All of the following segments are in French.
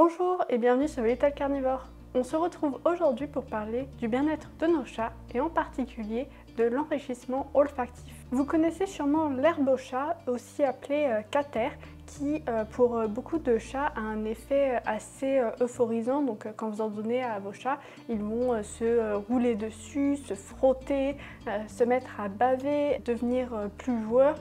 Bonjour et bienvenue sur Little Carnivore. On se retrouve aujourd'hui pour parler du bien-être de nos chats et en particulier de l'enrichissement olfactif. Vous connaissez sûrement l'herbe au chat, aussi appelée cater, qui pour beaucoup de chats a un effet assez euphorisant. Donc quand vous en donnez à vos chats, ils vont se rouler dessus, se frotter, se mettre à baver, devenir plus joueurs.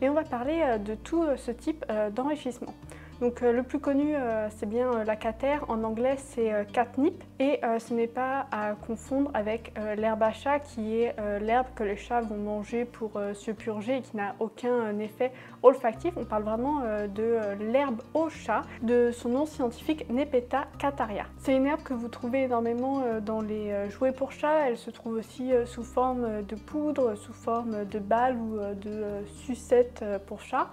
Et on va parler de tout ce type d'enrichissement. Donc le plus connu c'est bien la cater, en anglais c'est catnip et ce n'est pas à confondre avec l'herbe à chat qui est l'herbe que les chats vont manger pour se purger et qui n'a aucun effet olfactif. On parle vraiment de l'herbe au chat, de son nom scientifique Nepeta cataria. C'est une herbe que vous trouvez énormément dans les jouets pour chats. Elle se trouve aussi sous forme de poudre, sous forme de balles ou de sucettes pour chats.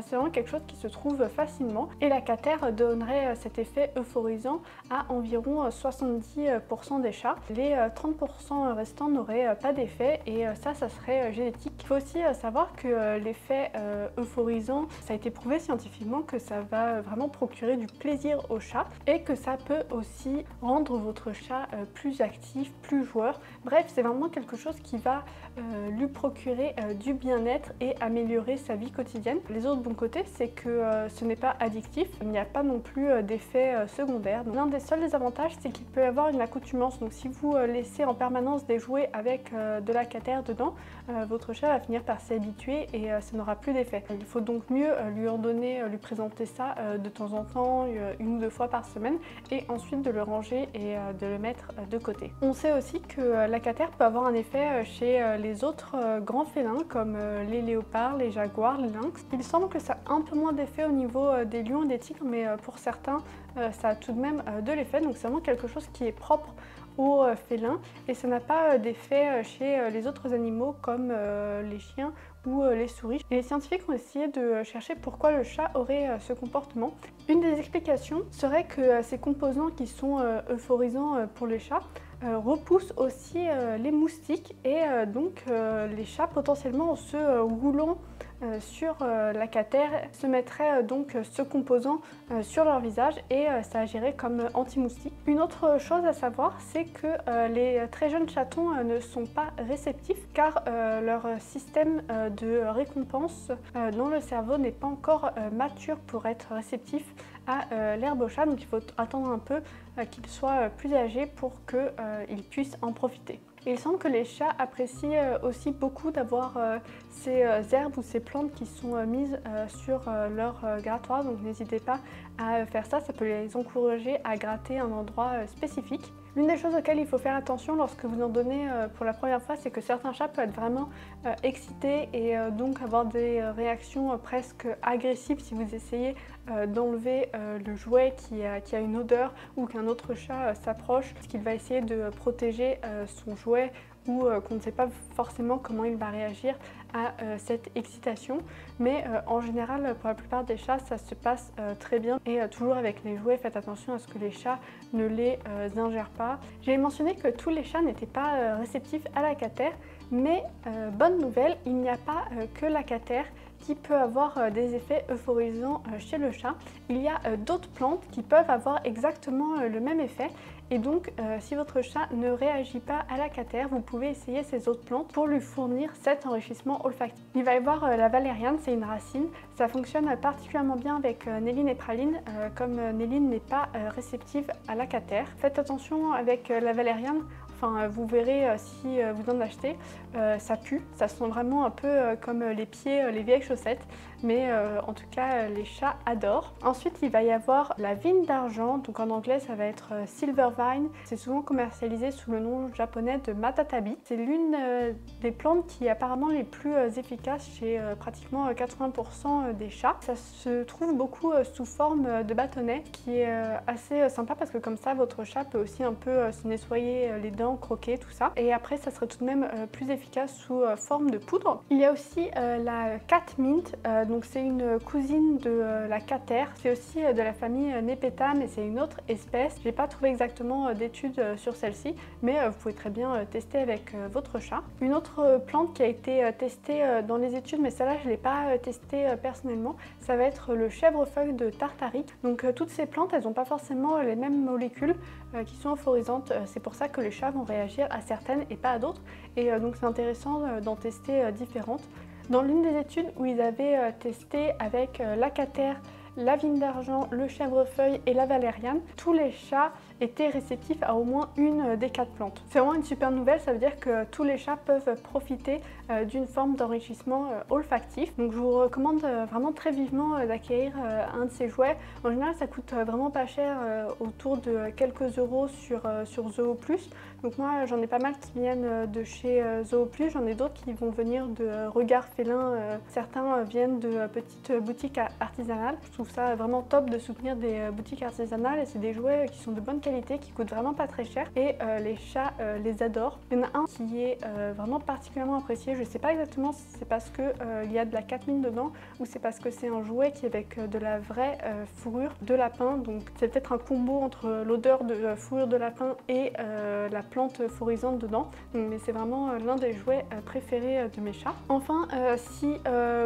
C'est vraiment quelque chose qui se trouve facilement et la cater donnerait cet effet euphorisant à environ 70% des chats. Les 30% restants n'auraient pas d'effet et ça serait génétique. Il faut aussi savoir que l'effet euphorisant, ça a été prouvé scientifiquement que ça va vraiment procurer du plaisir au chat et que ça peut aussi rendre votre chat plus actif, plus joueur. Bref, c'est vraiment quelque chose qui va lui procurer du bien-être et améliorer sa vie quotidienne. Les autres bons côtés, c'est que ce n'est pas addictif, il n'y a pas non plus d'effets secondaires. L'un des seuls désavantages, c'est qu'il peut y avoir une accoutumance. Donc si vous laissez en permanence des jouets avec de la cater dedans, votre chat va finir par s'y habituer et ça n'aura plus d'effet. Il faut donc mieux lui en donner, lui présenter ça de temps en temps, une ou deux fois par semaine, et ensuite de le ranger et de le mettre de côté. On sait aussi que la cater peut avoir un effet chez les autres grands félins comme les léopards, les jaguars, les lynx. Il semble que ça a un peu moins d'effet au niveau des lions et des tigres, mais pour certains ça a tout de même de l'effet. Donc c'est vraiment quelque chose qui est propre aux félins et ça n'a pas d'effet chez les autres animaux comme les chiens ou les souris. Et les scientifiques ont essayé de chercher pourquoi le chat aurait ce comportement. Une des explications serait que ces composants qui sont euphorisants pour les chats repoussent aussi les moustiques et donc les chats potentiellement en se roulant sur la cater se mettraient donc ce composant sur leur visage et ça agirait comme anti-moustique. Une autre chose à savoir, c'est que les très jeunes chatons ne sont pas réceptifs car leur système de récompense dans le cerveau n'est pas encore mature pour être réceptif à l'herbe au chat, donc il faut attendre un peu qu'il soit plus âgé pour qu'il puisse en profiter. Il semble que les chats apprécient aussi beaucoup d'avoir ces herbes ou ces plantes qui sont mises sur leur grattoir, donc n'hésitez pas à faire ça, ça peut les encourager à gratter un endroit spécifique. L'une des choses auxquelles il faut faire attention lorsque vous en donnez pour la première fois, c'est que certains chats peuvent être vraiment excités et donc avoir des réactions presque agressives si vous essayez d'enlever le jouet qui a une odeur ou qu'un autre chat s'approche, parce qu'il va essayer de protéger son jouet ou qu'on ne sait pas forcément comment il va réagir à cette excitation. Mais en général, pour la plupart des chats, ça se passe très bien. Et toujours avec les jouets, faites attention à ce que les chats ne les ingèrent pas. J'ai mentionné que tous les chats n'étaient pas réceptifs à la cater, mais bonne nouvelle, il n'y a pas que la cater qui peut avoir des effets euphorisants chez le chat. Il y a d'autres plantes qui peuvent avoir exactement le même effet et donc si votre chat ne réagit pas à la cater, vous pouvez essayer ces autres plantes pour lui fournir cet enrichissement olfactif. Il va y avoir la valériane, c'est une racine, ça fonctionne particulièrement bien avec Néline et Praline, comme Néline n'est pas réceptive à la cater. Faites attention avec la valériane. Enfin, vous verrez si vous en achetez, ça pue, ça sent vraiment un peu comme les pieds, les vieilles chaussettes, mais en tout cas les chats adorent. Ensuite il va y avoir la vigne d'argent, donc en anglais ça va être silver vine, c'est souvent commercialisé sous le nom japonais de matatabi. C'est l'une des plantes qui est apparemment les plus efficaces chez pratiquement 80% des chats. Ça se trouve beaucoup sous forme de bâtonnet qui est assez sympa parce que comme ça votre chat peut aussi un peu se nettoyer les dents bien croquer tout ça. Et après ça serait tout de même plus efficace sous forme de poudre. Il y a aussi la cat mint, donc c'est une cousine de la cater. C'est aussi de la famille Nepeta, mais c'est une autre espèce. J'ai pas trouvé exactement d'études sur celle-ci, mais vous pouvez très bien tester avec votre chat. Une autre plante qui a été testée dans les études, mais celle-là je l'ai pas testée personnellement, ça va être le chèvrefeuille de Tartarie. Donc toutes ces plantes, elles n'ont pas forcément les mêmes molécules qui sont euphorisantes. C'est pour ça que les chats vont réagir à certaines et pas à d'autres. Et donc c'est intéressant d'en tester différentes. Dans l'une des études où ils avaient testé avec la cater, la vigne d'argent, le chèvrefeuille et la valériane, tous les chats étaient réceptifs à au moins une des 4 plantes. C'est vraiment une super nouvelle, ça veut dire que tous les chats peuvent profiter d'une forme d'enrichissement olfactif. Donc je vous recommande vraiment très vivement d'acquérir un de ces jouets. En général ça coûte vraiment pas cher, autour de quelques euros sur Zooplus. Donc moi j'en ai pas mal qui viennent de chez Zooplus, j'en ai d'autres qui vont venir de Regard Félin, certains viennent de petites boutiques artisanales. Je trouve ça vraiment top de soutenir des boutiques artisanales et c'est des jouets qui sont de bonne qualité, qui coûtent vraiment pas très cher et les chats les adorent. Il y en a un qui est vraiment particulièrement apprécié, je sais pas exactement si c'est parce que il y a de la catmine dedans ou c'est parce que c'est un jouet qui est avec de la vraie fourrure de lapin, donc c'est peut-être un combo entre l'odeur de fourrure de lapin et la plante euphorisante dedans, mais c'est vraiment l'un des jouets préférés de mes chats. Enfin, si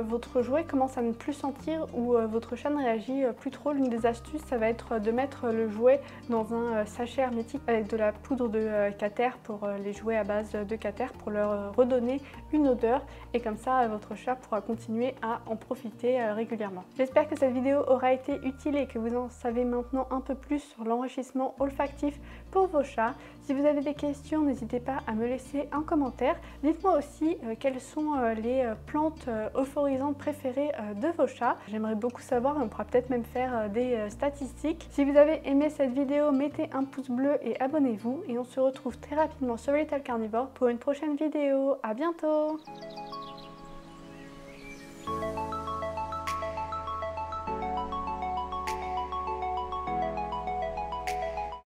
votre jouet commence à ne plus sentir ou votre chat ne réagit plus trop, l'une des astuces ça va être de mettre le jouet dans un sachet hermétique avec de la poudre de cater pour les jouets à base de cater pour leur redonner une odeur et comme ça votre chat pourra continuer à en profiter régulièrement. J'espère que cette vidéo aura été utile et que vous en savez maintenant un peu plus sur l'enrichissement olfactif pour vos chats. Si vous avez des questions, n'hésitez pas à me laisser un commentaire. Dites-moi aussi quelles sont les plantes euphorisantes préférées de vos chats. J'aimerais beaucoup savoir et on pourra peut-être même faire des statistiques. Si vous avez aimé cette vidéo, mettez un pouce bleu et abonnez-vous et on se retrouve très rapidement sur Little Carnivore pour une prochaine vidéo. À bientôt!